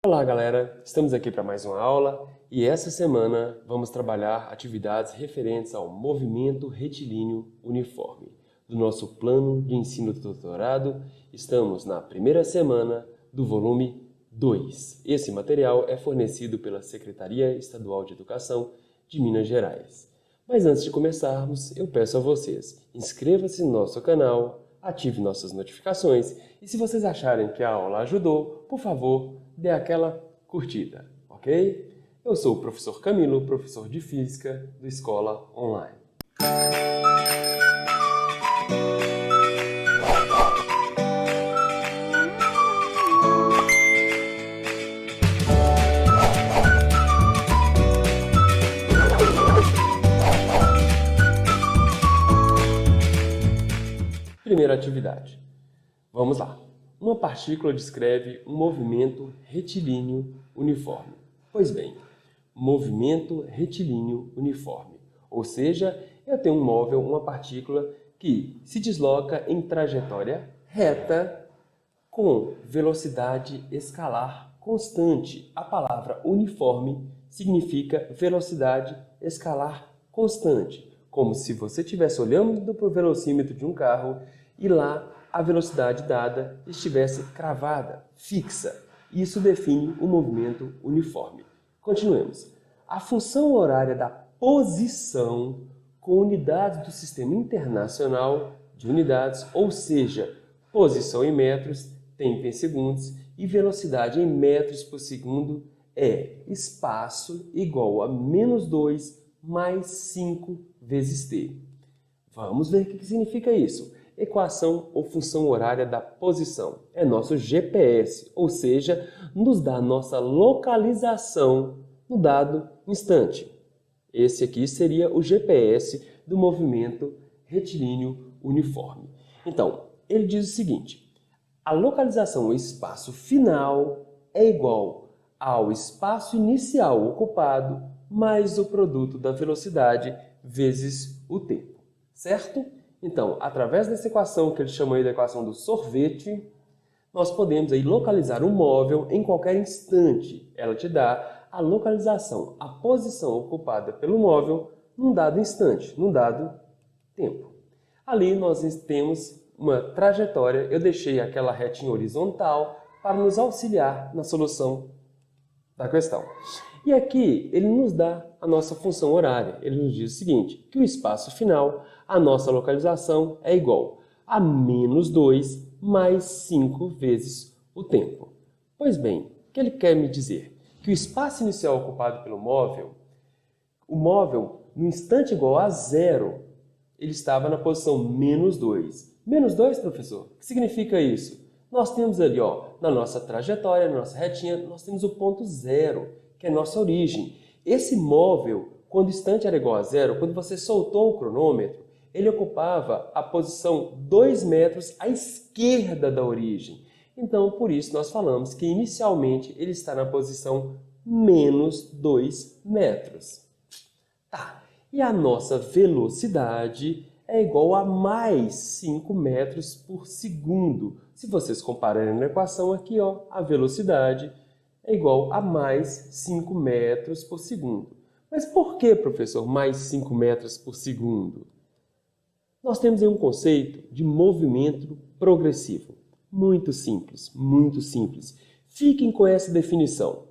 Olá galera, estamos aqui para mais uma aula e essa semana vamos trabalhar atividades referentes ao movimento retilíneo uniforme. Do nosso plano de ensino do doutorado, estamos na primeira semana do volume 2. Esse material é fornecido pela Secretaria Estadual de Educação de Minas Gerais. Mas antes de começarmos, eu peço a vocês, inscreva-se no nosso canal, ative nossas notificações e se vocês acharem que a aula ajudou, por favor, dê aquela curtida, ok? Eu sou o professor Camilo, professor de Física do Escola Online. Primeira atividade. Vamos lá. Uma partícula descreve um movimento retilíneo uniforme. Pois bem, movimento retilíneo uniforme. Ou seja, eu tenho um móvel, uma partícula que se desloca em trajetória reta com velocidade escalar constante. A palavra uniforme significa velocidade escalar constante. Como se você estivesse olhando para o velocímetro de um carro e lá a velocidade dada estivesse cravada, fixa. Isso define o movimento uniforme. Continuemos. A função horária da posição com unidades do Sistema Internacional de Unidades, ou seja, posição em metros, tempo em segundos e velocidade em metros por segundo é espaço igual a menos 2 mais 5 vezes t. Vamos ver o que significa isso. Equação ou função horária da posição. É nosso GPS, ou seja, nos dá nossa localização no dado instante. Esse aqui seria o GPS do movimento retilíneo uniforme. Então, ele diz o seguinte: a localização ou espaço final é igual ao espaço inicial ocupado mais o produto da velocidade vezes o tempo, certo? Então, através dessa equação, que ele chama aí da equação do sorvete, nós podemos aí localizar um móvel em qualquer instante. Ela te dá a localização, a posição ocupada pelo móvel num dado instante, num dado tempo. Ali nós temos uma trajetória, eu deixei aquela retinha horizontal para nos auxiliar na solução da questão. E aqui ele nos dá a nossa função horária. Ele nos diz o seguinte, que o espaço final, a nossa localização, é igual a menos 2 mais 5 vezes o tempo. Pois bem, o que ele quer me dizer? Que o espaço inicial ocupado pelo móvel, o móvel, no instante igual a zero, ele estava na posição menos 2. Menos 2, professor? O que significa isso? Nós temos ali, na nossa trajetória, na nossa retinha, nós temos o ponto zero, que é a nossa origem. Esse móvel, quando o instante era igual a zero, quando você soltou o cronômetro, ele ocupava a posição 2 metros à esquerda da origem. Então, por isso, nós falamos que inicialmente ele está na posição menos 2 metros. Tá. E a nossa velocidade é igual a mais 5 metros por segundo. Se vocês compararem na equação aqui, a velocidade é igual a mais 5 metros por segundo. Mas por que, professor, mais 5 metros por segundo? Nós temos aí um conceito de movimento progressivo. Muito simples, muito simples. Fiquem com essa definição.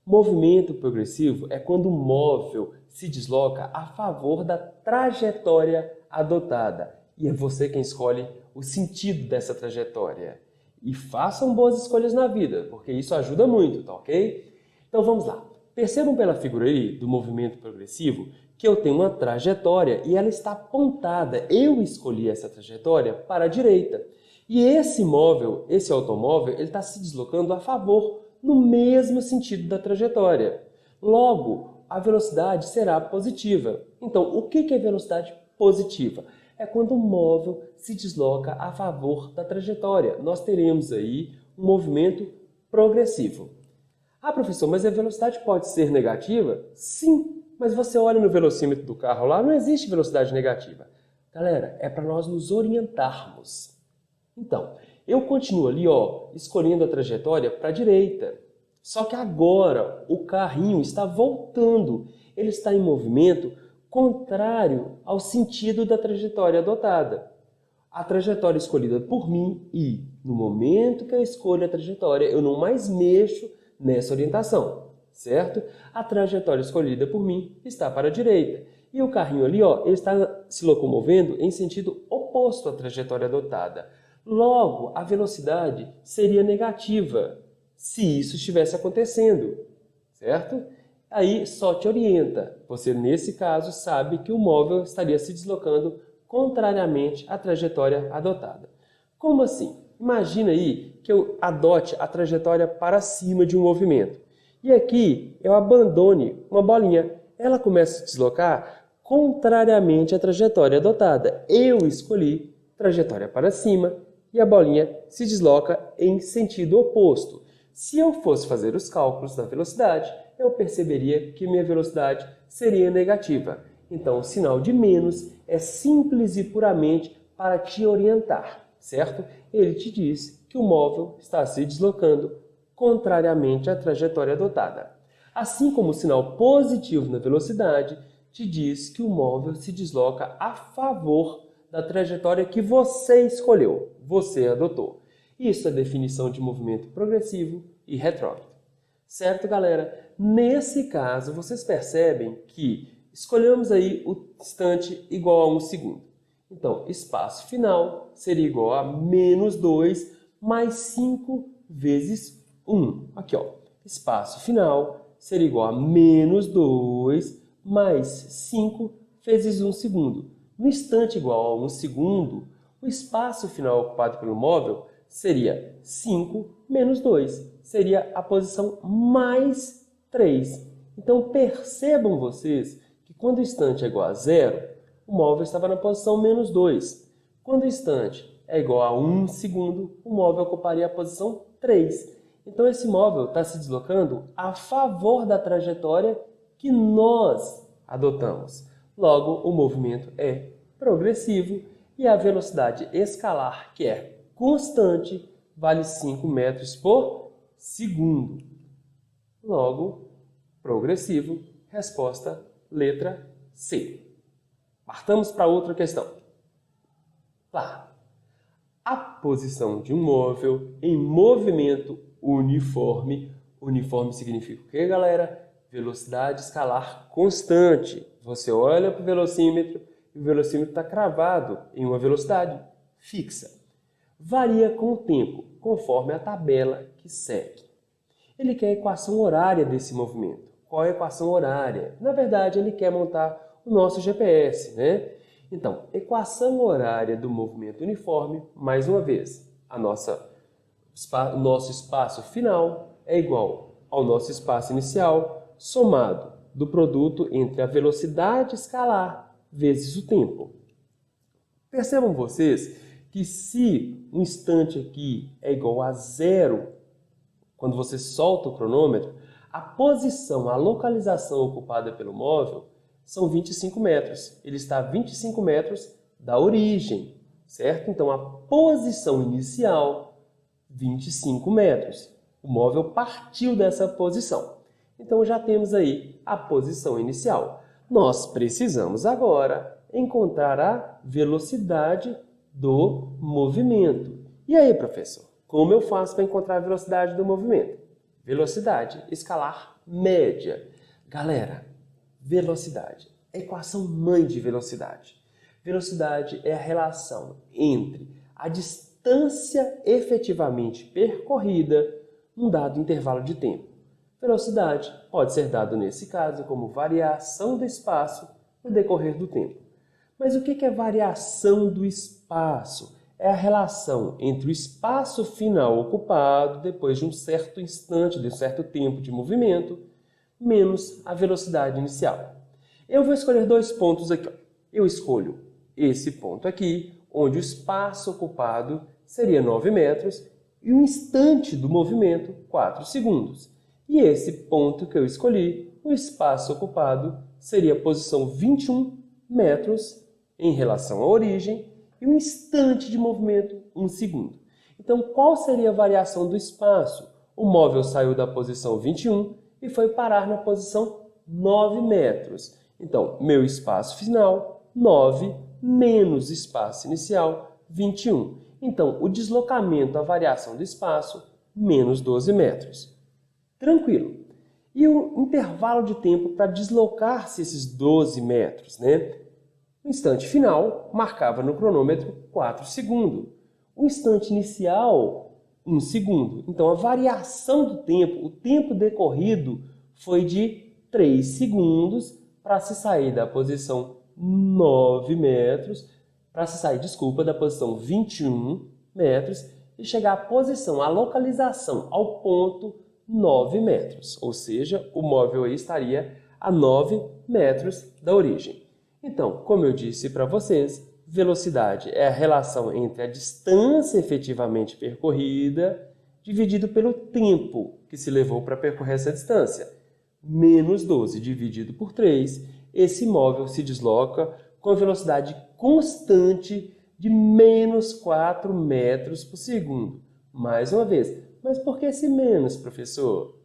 Movimento progressivo é quando o móvel se desloca a favor da trajetória adotada. E é você quem escolhe o sentido dessa trajetória. E façam boas escolhas na vida, porque isso ajuda muito, tá ok? Então vamos lá. Percebam pela figura aí do movimento progressivo que eu tenho uma trajetória e ela está apontada. Eu escolhi essa trajetória para a direita. E esse móvel, esse automóvel, ele está se deslocando a favor, no mesmo sentido da trajetória. Logo, a velocidade será positiva. Então, o que é velocidade positiva? É quando o móvel se desloca a favor da trajetória. Nós teremos aí um movimento progressivo. Ah, professor, mas a velocidade pode ser negativa? Sim, mas você olha no velocímetro do carro lá, não existe velocidade negativa. Galera, é para nós nos orientarmos. Então, eu continuo ali, escolhendo a trajetória para a direita. Só que agora o carrinho está voltando, ele está em movimento contrário ao sentido da trajetória adotada. A trajetória escolhida por mim e, no momento que eu escolho a trajetória, eu não mais mexo nessa orientação, certo? A trajetória escolhida por mim está para a direita. E o carrinho ali, ó, ele está se locomovendo em sentido oposto à trajetória adotada. Logo, a velocidade seria negativa se isso estivesse acontecendo, certo? Aí só te orienta. Você, nesse caso, sabe que o móvel estaria se deslocando contrariamente à trajetória adotada. Como assim? Imagina aí que eu adote a trajetória para cima de um movimento. E aqui eu abandone uma bolinha. Ela começa a se deslocar contrariamente à trajetória adotada. Eu escolhi trajetória para cima e a bolinha se desloca em sentido oposto. Se eu fosse fazer os cálculos da velocidade, eu perceberia que minha velocidade seria negativa. Então, o sinal de menos é simples e puramente para te orientar, certo? Ele te diz que o móvel está se deslocando contrariamente à trajetória adotada. Assim como o sinal positivo na velocidade te diz que o móvel se desloca a favor da trajetória que você escolheu, você adotou. Isso é definição de movimento progressivo e retrógrado. Certo, galera? Nesse caso, vocês percebem que escolhemos aí o instante igual a 1 segundo. Então, espaço final seria igual a menos 2 mais 5 vezes 1. Aqui, ó. Espaço final seria igual a menos 2 mais 5 vezes 1 segundo. No instante igual a 1 segundo, o espaço final ocupado pelo móvel seria 5 menos 2. Seria a posição mais 3. Então, percebam vocês que quando o instante é igual a 0, o móvel estava na posição menos 2. Quando o instante é igual a 1 segundo, o móvel ocuparia a posição 3. Então, esse móvel está se deslocando a favor da trajetória que nós adotamos. Logo, o movimento é progressivo e a velocidade escalar, que é constante, vale 5 metros por segundo. Logo, progressivo, resposta letra C. Partamos para outra questão. Lá. A posição de um móvel em movimento uniforme. Uniforme significa o quê, galera? Velocidade escalar constante. Você olha para o velocímetro e o velocímetro está cravado em uma velocidade fixa. Varia com o tempo, conforme a tabela que segue. Ele quer a equação horária desse movimento. Qual é a equação horária? Na verdade, ele quer montar o nosso GPS, né? Então, equação horária do movimento uniforme, mais uma vez, o nosso espaço final é igual ao nosso espaço inicial somado do produto entre a velocidade escalar vezes o tempo. Percebam vocês que se um instante aqui é igual a 0, quando você solta o cronômetro, a posição, a localização ocupada pelo móvel são 25 metros. Ele está a 25 metros da origem, certo? Então, a posição inicial, 25 metros. O móvel partiu dessa posição. Então, já temos aí a posição inicial. Nós precisamos agora encontrar a velocidade do movimento. E aí, professor, como eu faço para encontrar a velocidade do movimento? Velocidade escalar média. Galera, velocidade, a equação mãe de velocidade. Velocidade é a relação entre a distância efetivamente percorrida num dado intervalo de tempo. Velocidade pode ser dado nesse caso como variação do espaço no decorrer do tempo. Mas o que é variação do espaço? É a relação entre o espaço final ocupado depois de um certo instante, de um certo tempo de movimento, menos a velocidade inicial. Eu vou escolher 2 pontos aqui. Eu escolho esse ponto aqui, onde o espaço ocupado seria 9 metros e o instante do movimento, 4 segundos. E esse ponto que eu escolhi, o espaço ocupado seria a posição 21 metros em relação à origem e o instante de movimento, 1 segundo. Então, qual seria a variação do espaço? O móvel saiu da posição 21 e foi parar na posição 9 metros. Então, meu espaço final, 9, menos espaço inicial, 21. Então, o deslocamento, a variação do espaço, menos 12 metros. Tranquilo. E o intervalo de tempo para deslocar-se esses 12 metros, né? O instante final marcava no cronômetro 4 segundos. O instante inicial, 1 segundo. Então, a variação do tempo, o tempo decorrido, foi de 3 segundos para se sair da posição 9 metros, para se sair, da posição 21 metros e chegar à posição, à localização, ao ponto 9 metros. Ou seja, o móvel aí estaria a 9 metros da origem. Então, como eu disse para vocês, velocidade é a relação entre a distância efetivamente percorrida dividido pelo tempo que se levou para percorrer essa distância. Menos 12 dividido por 3, esse móvel se desloca com a velocidade constante de menos 4 metros por segundo. Mais uma vez, mas por que esse menos, professor?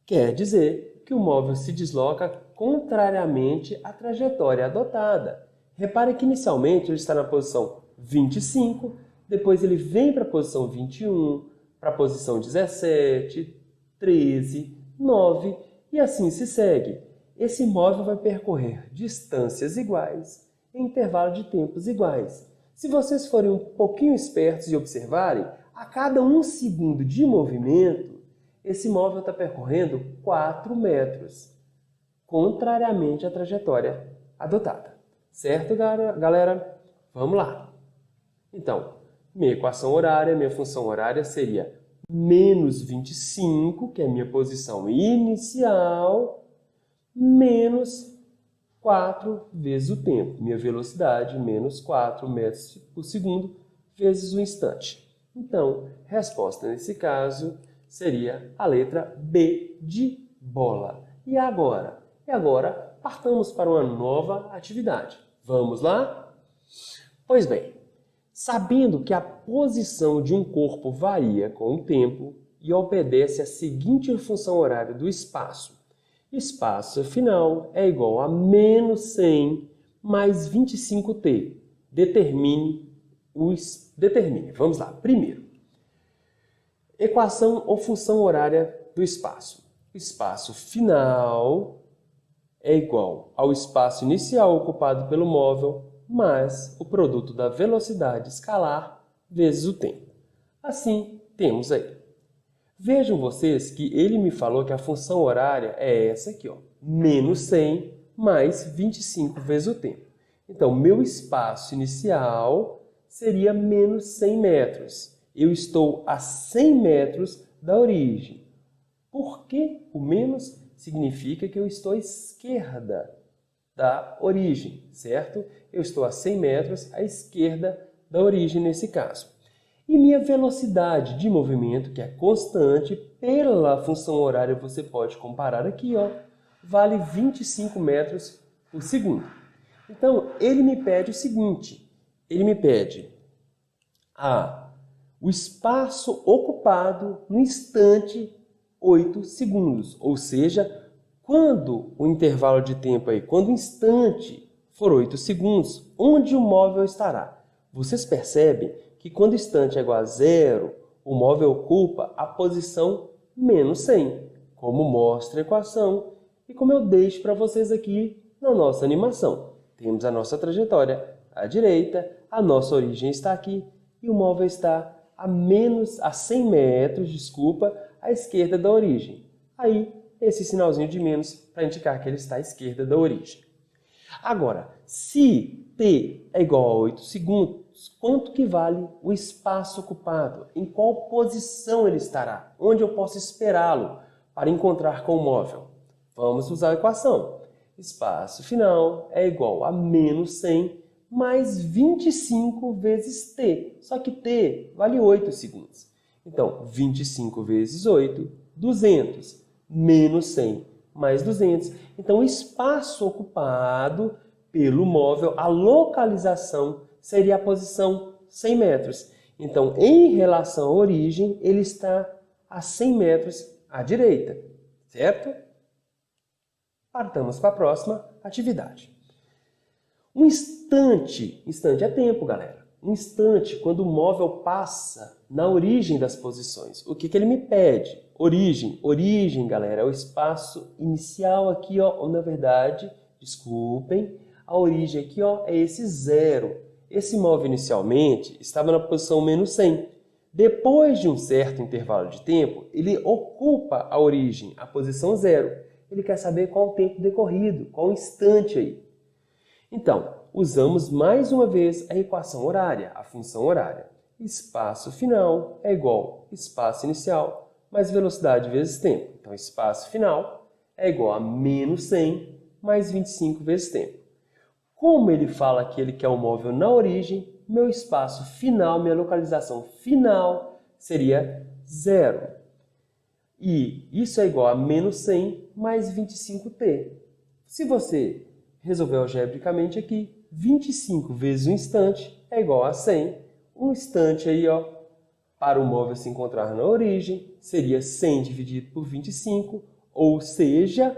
Quer dizer que o móvel se desloca contrariamente à trajetória adotada. Repare que inicialmente ele está na posição 25, depois ele vem para a posição 21, para a posição 17, 13, 9 e assim se segue. Esse móvel vai percorrer distâncias iguais em intervalo de tempos iguais. Se vocês forem um pouquinho espertos e observarem, a cada 1 segundo de movimento, esse móvel está percorrendo 4 metros, contrariamente à trajetória adotada. Certo, galera? Vamos lá. Então, minha equação horária, minha função horária seria menos 25, que é a minha posição inicial, menos 4 vezes o tempo. Minha velocidade, menos 4 metros por segundo, vezes o instante. Então, resposta nesse caso seria a letra B de bola. E agora? Partamos para uma nova atividade. Vamos lá? Pois bem, sabendo que a posição de um corpo varia com o tempo e obedece à seguinte função horária do espaço. Espaço final é igual a menos 100 mais 25t. Determine. Vamos lá. Primeiro, equação ou função horária do espaço. Espaço final é igual ao espaço inicial ocupado pelo móvel mais o produto da velocidade escalar vezes o tempo. Assim, temos aí. Vejam vocês que ele me falou que a função horária é essa aqui, ó, menos 100 mais 25 vezes o tempo. Então, meu espaço inicial seria menos 100 metros. Eu estou a 100 metros da origem. Por que o menos? Significa que eu estou à esquerda da origem, certo? Eu estou a 100 metros à esquerda da origem nesse caso. E minha velocidade de movimento, que é constante, pela função horária você pode comparar aqui, ó, vale 25 metros por segundo. Então, ele me pede o seguinte, ele me pede o espaço ocupado no instante 8 segundos, ou seja, quando o intervalo de tempo aí, quando o instante for 8 segundos, onde o móvel estará? Vocês percebem que quando o instante é igual a 0, o móvel ocupa a posição menos 100, como mostra a equação e como eu deixo para vocês aqui na nossa animação. Temos a nossa trajetória à direita, a nossa origem está aqui e o móvel está a 100 metros, à esquerda da origem. Aí, esse sinalzinho de menos para indicar que ele está à esquerda da origem. Agora, se t é igual a 8 segundos, quanto que vale o espaço ocupado? Em qual posição ele estará? Onde eu posso esperá-lo para encontrar com o móvel? Vamos usar a equação. Espaço final é igual a menos 100 mais 25 vezes t. Só que t vale 8 segundos. Então, 25 vezes 8, 200. Menos 100 mais 200. Então, o espaço ocupado pelo móvel, a localização, seria a posição 100 metros. Então, em relação à origem, ele está a 100 metros à direita, certo? Partamos para a próxima atividade. Um instante é tempo, galera. Um instante, quando o móvel passa na origem das posições. O que ele me pede? Origem. Origem, galera, é o espaço inicial aqui, ó, ou na verdade, desculpem, a origem aqui, ó, é esse 0. Esse móvel inicialmente estava na posição menos 100. Depois de um certo intervalo de tempo, ele ocupa a origem, a posição 0. Ele quer saber qual o tempo decorrido, qual o instante aí. Então, usamos mais uma vez a equação horária, a função horária. Espaço final é igual a espaço inicial mais velocidade vezes tempo. Então, espaço final é igual a menos 100 mais 25 vezes tempo. Como ele fala que ele quer o móvel na origem, meu espaço final, minha localização final seria 0. E isso é igual a menos 100 mais 25t. Se você resolver algebricamente aqui, 25 vezes um instante é igual a 100. Um instante aí, ó, para o móvel se encontrar na origem, seria 100 dividido por 25, ou seja,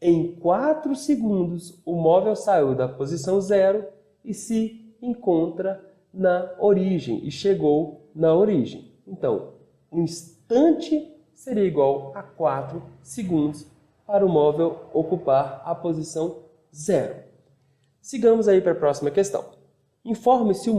em 4 segundos o móvel saiu da posição 0 e se encontra na origem, e chegou na origem. Então, um instante seria igual a 4 segundos para o móvel ocupar a posição 0. Sigamos aí para a próxima questão. Informe se o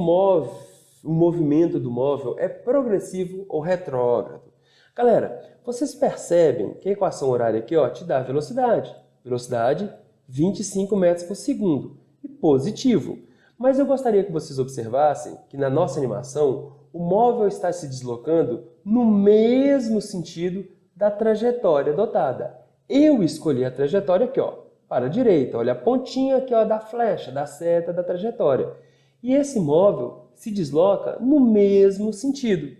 movimento do móvel é progressivo ou retrógrado. Galera, vocês percebem que a equação horária aqui, ó, te dá velocidade. Velocidade 25 metros por segundo. E positivo. Mas eu gostaria que vocês observassem que na nossa animação o móvel está se deslocando no mesmo sentido da trajetória adotada. Eu escolhi a trajetória aqui, ó, para a direita. Olha a pontinha aqui, ó, da flecha, da seta da trajetória. E esse móvel se desloca no mesmo sentido.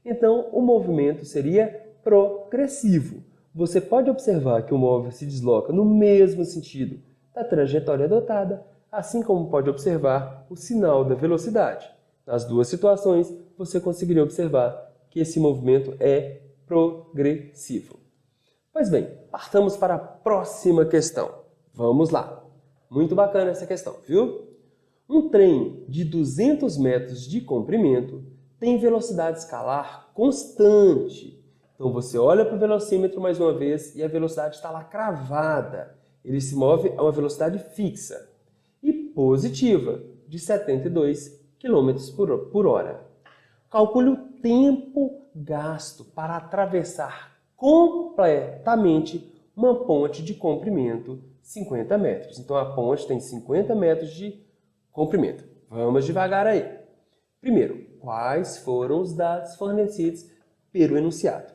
Então, o movimento seria progressivo. Você pode observar que o móvel se desloca no mesmo sentido da trajetória adotada, assim como pode observar o sinal da velocidade. Nas duas situações, você conseguiria observar que esse movimento é progressivo. Pois bem, partamos para a próxima questão. Vamos lá. Muito bacana essa questão, viu? Um trem de 200 metros de comprimento tem velocidade escalar constante. Então você olha para o velocímetro mais uma vez e a velocidade está lá cravada. Ele se move a uma velocidade fixa e positiva de 72 km por hora. Calcule o tempo gasto para atravessar completamente uma ponte de comprimento 50 metros. Então a ponte tem 50 metros de comprimento. Vamos devagar aí. Primeiro, quais foram os dados fornecidos pelo enunciado?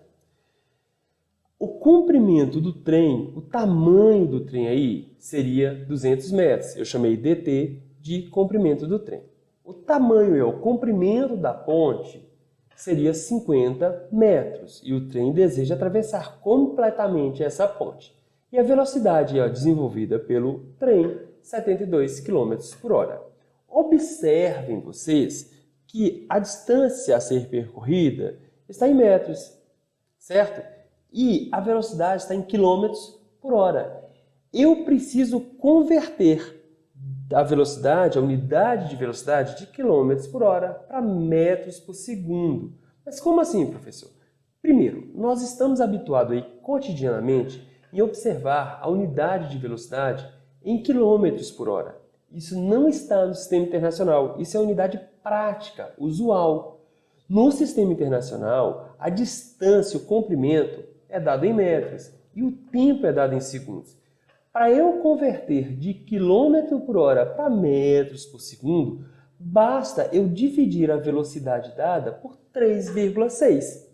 O comprimento do trem, o tamanho do trem aí, seria 200 metros. Eu chamei dt de comprimento do trem. O tamanho e o comprimento da ponte seria 50 metros. E o trem deseja atravessar completamente essa ponte. E a velocidade desenvolvida pelo trem, 72 km por hora. Observem vocês que a distância a ser percorrida está em metros, certo? E a velocidade está em quilômetros por hora. Eu preciso converter a velocidade, a unidade de velocidade de quilômetros por hora para metros por segundo. Mas como assim, professor? Primeiro, nós estamos habituados aí cotidianamente em observar a unidade de velocidade em quilômetros por hora. Isso não está no sistema internacional, isso é a unidade prática, usual. No sistema internacional, a distância, o comprimento é dado em metros e o tempo é dado em segundos. Para eu converter de quilômetro por hora para metros por segundo, basta eu dividir a velocidade dada por 3,6.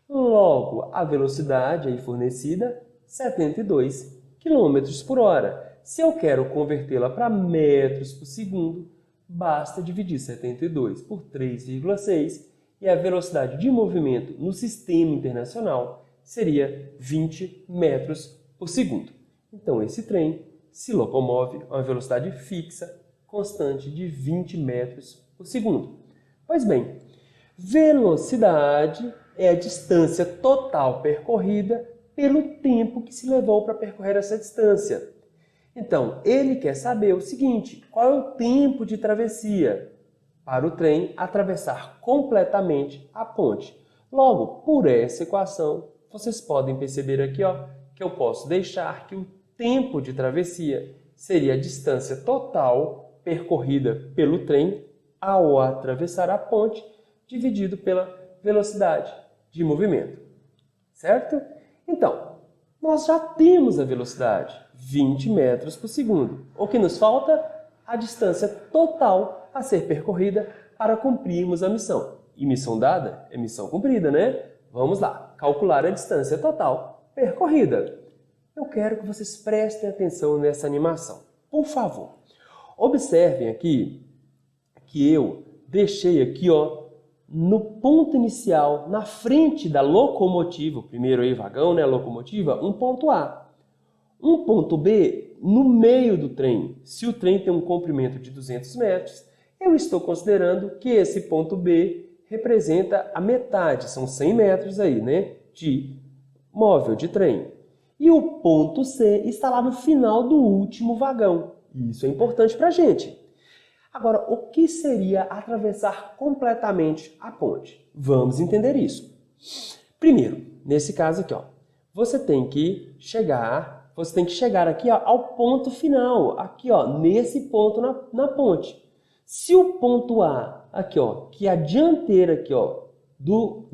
Logo, a velocidade aí fornecida, 72 km por hora. Se eu quero convertê-la para metros por segundo, basta dividir 72 por 3,6 e a velocidade de movimento no sistema internacional seria 20 metros por segundo. Então, esse trem se locomove a uma velocidade fixa, constante de 20 metros por segundo. Pois bem, velocidade é a distância total percorrida pelo tempo que se levou para percorrer essa distância. Então, ele quer saber o seguinte: qual é o tempo de travessia para o trem atravessar completamente a ponte? Logo, por essa equação, vocês podem perceber aqui, ó, que eu posso deixar que o tempo de travessia seria a distância total percorrida pelo trem ao atravessar a ponte, dividido pela velocidade de movimento, certo? Então, nós já temos a velocidade, 20 metros por segundo. O que nos falta? A distância total a ser percorrida para cumprirmos a missão. E missão dada é missão cumprida, né? Vamos lá, calcular a distância total percorrida. Eu quero que vocês prestem atenção nessa animação. Por favor, observem aqui que eu deixei aqui, ó, no ponto inicial, na frente da locomotiva, o primeiro aí vagão, né, a locomotiva, um ponto A. Um ponto B no meio do trem. Se o trem tem um comprimento de 200 metros, eu estou considerando que esse ponto B representa a metade, são 100 metros aí, né, de móvel de trem. E o ponto C está lá no final do último vagão. Isso é importante para a gente. Agora, o que seria atravessar completamente a ponte? Vamos entender isso. Primeiro, nesse caso aqui, ó, você tem que chegar aqui, ó, ao ponto final, aqui, ó, nesse ponto na ponte. Se o ponto A, aqui, ó, que é a dianteira aqui, ó,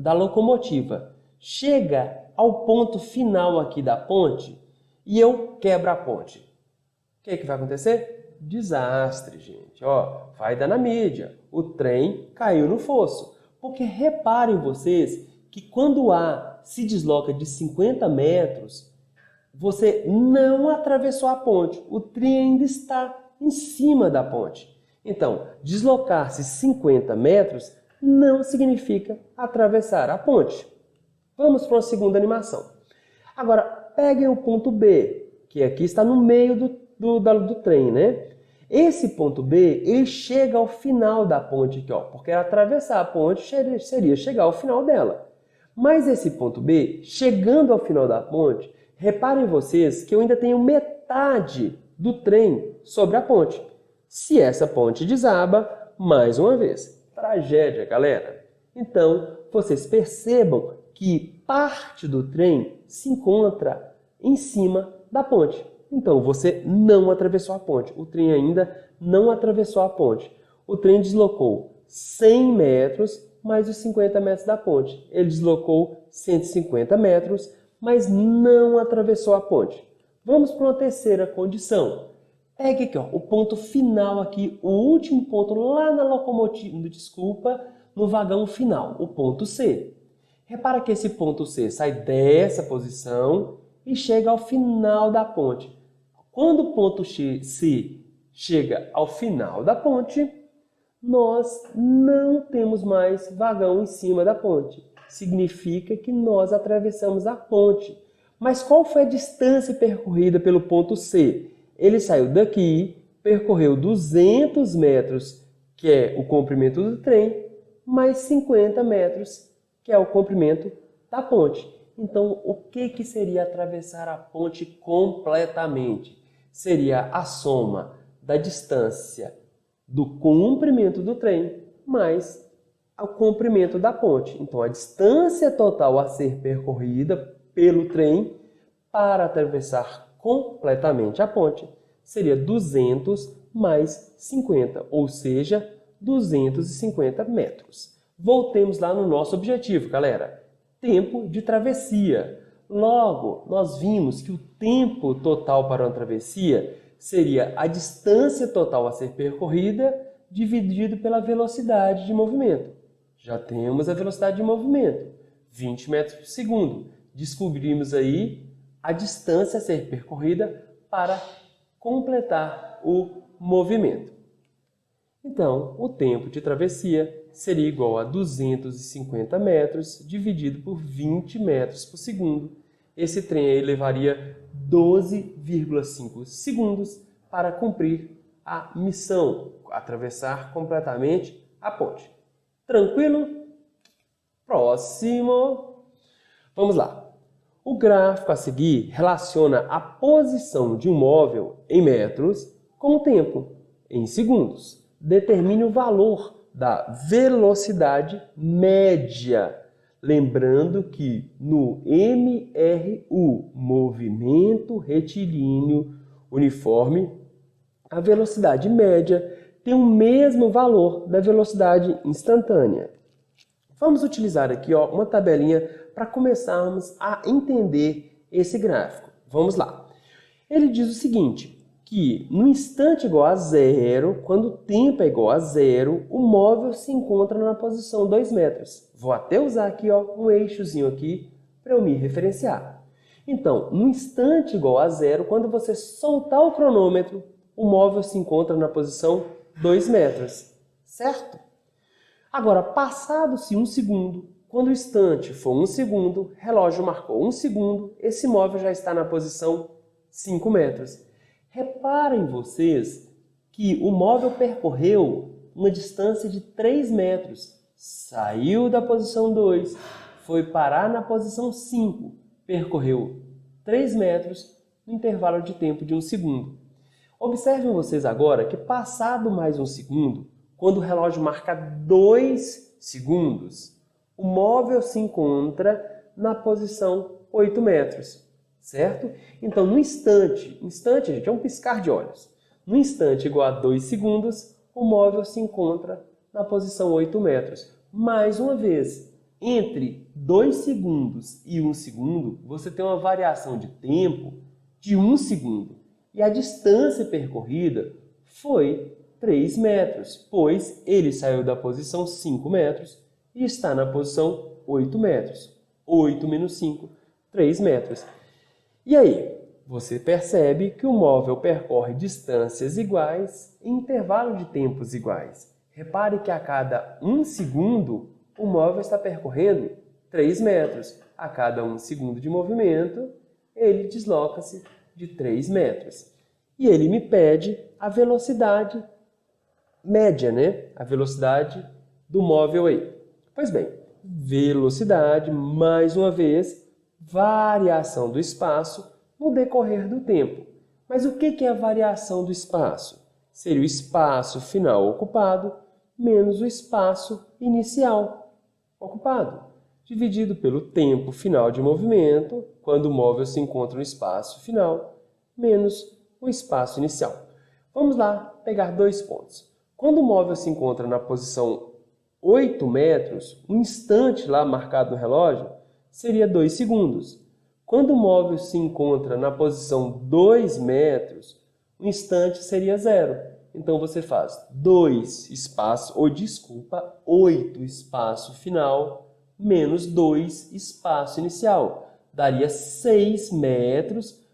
da locomotiva, chega ao ponto final aqui da ponte e eu quebro a ponte, o que vai acontecer? Desastre, gente. Ó, vai dar na mídia. O trem caiu no fosso. Porque reparem vocês que quando o A se desloca de 50 metros, você não atravessou a ponte. O trem ainda está em cima da ponte. Então, deslocar-se 50 metros não significa atravessar a ponte. Vamos para uma segunda animação. Agora, peguem o ponto B, que aqui está no meio do trem, né? Esse ponto B, ele chega ao final da ponte aqui, ó, porque atravessar a ponte seria chegar ao final dela. Mas esse ponto B, chegando ao final da ponte, reparem vocês que eu ainda tenho metade do trem sobre a ponte. Se essa ponte desaba, mais uma vez, tragédia, galera. Então, vocês percebam que parte do trem se encontra em cima da ponte. Então, você não atravessou a ponte. O trem ainda não atravessou a ponte. O trem deslocou 100 metros mais os 50 metros da ponte. Ele deslocou 150 metros, mas não atravessou a ponte. Vamos para uma terceira condição. Pegue aqui, ó, o ponto final aqui, o último ponto lá na locomotiva, no vagão final, o ponto C. Repara que esse ponto C sai dessa posição e chega ao final da ponte. Quando o ponto C chega ao final da ponte, nós não temos mais vagão em cima da ponte. Significa que nós atravessamos a ponte. Mas qual foi a distância percorrida pelo ponto C? Ele saiu daqui, percorreu 200 metros, que é o comprimento do trem, mais 50 metros, que é o comprimento da ponte. Então, o que seria atravessar a ponte completamente? Seria a soma da distância do comprimento do trem mais o comprimento da ponte. Então, a distância total a ser percorrida pelo trem para atravessar completamente a ponte seria 200 mais 50, ou seja, 250 metros. Voltemos lá no nosso objetivo, galera. Tempo de travessia. Logo, nós vimos que o tempo total para uma travessia seria a distância total a ser percorrida dividido pela velocidade de movimento. Já temos a velocidade de movimento, 20 metros por segundo. Descobrimos aí a distância a ser percorrida para completar o movimento. Então, o tempo de travessia seria igual a 250 metros dividido por 20 metros por segundo. Esse trem aí levaria 12,5 segundos para cumprir a missão, atravessar completamente a ponte. Tranquilo? Próximo. Vamos lá. O gráfico a seguir relaciona a posição de um móvel em metros com o tempo em segundos. Determine o valor da velocidade média. Lembrando que no MRU, movimento retilíneo uniforme, a velocidade média tem o mesmo valor da velocidade instantânea. Vamos utilizar aqui uma tabelinha para começarmos a entender esse gráfico. Vamos lá. Ele diz o seguinte, que no instante igual a zero, quando o tempo é igual a zero, o móvel se encontra na posição 2 metros. Vou até usar aqui um eixozinho aqui para eu me referenciar. Então, no instante igual a zero, quando você soltar o cronômetro, o móvel se encontra na posição 2 metros, certo? Agora, passado-se 1 segundo, quando o instante for 1 segundo, relógio marcou 1 segundo, esse móvel já está na posição 5 metros. Reparem vocês que o móvel percorreu uma distância de 3 metros, saiu da posição 2, foi parar na posição 5, percorreu 3 metros no intervalo de tempo de 1 segundo. Observem vocês agora que passado mais 1 segundo, quando o relógio marca 2 segundos, o móvel se encontra na posição 8 metros, certo? Então, no instante, gente, é um piscar de olhos. No instante igual a 2 segundos, o móvel se encontra na posição 8 metros. Mais uma vez, entre 2 segundos e 1 segundo, você tem uma variação de tempo de 1 segundo. E a distância percorrida foi 3 metros, pois ele saiu da posição 5 metros e está na posição 8 metros. 8 menos 5, 3 metros. E aí, você percebe que o móvel percorre distâncias iguais em intervalo de tempos iguais. Repare que a cada 1 segundo, o móvel está percorrendo 3 metros. A cada 1 segundo de movimento, ele desloca-se de 3 metros. E ele me pede a velocidade média, né? A velocidade do móvel aí. Pois bem, velocidade, mais uma vez, variação do espaço no decorrer do tempo. Mas o que é a variação do espaço? Seria o espaço final ocupado menos o espaço inicial ocupado, dividido pelo tempo final de movimento, quando o móvel se encontra no espaço final, menos o espaço inicial. Vamos lá pegar 2 pontos. Quando o móvel se encontra na posição 8 metros, o instante lá marcado no relógio seria 2 segundos. Quando o móvel se encontra na posição 2 metros, o instante seria 0. Então você faz 2 espaço, 8 espaço final menos 2 espaço inicial. Daria 6 metros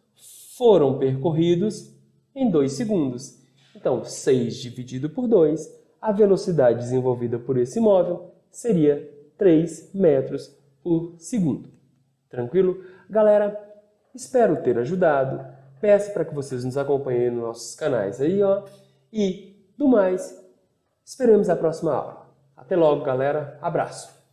foram percorridos em 2 segundos. Então, 6 dividido por 2, a velocidade desenvolvida por esse móvel seria 3 metros por segundo. Tranquilo? Galera, espero ter ajudado. Peço para que vocês nos acompanhem nos nossos canais aí, E, do mais, esperamos a próxima aula. Até logo, galera. Abraço!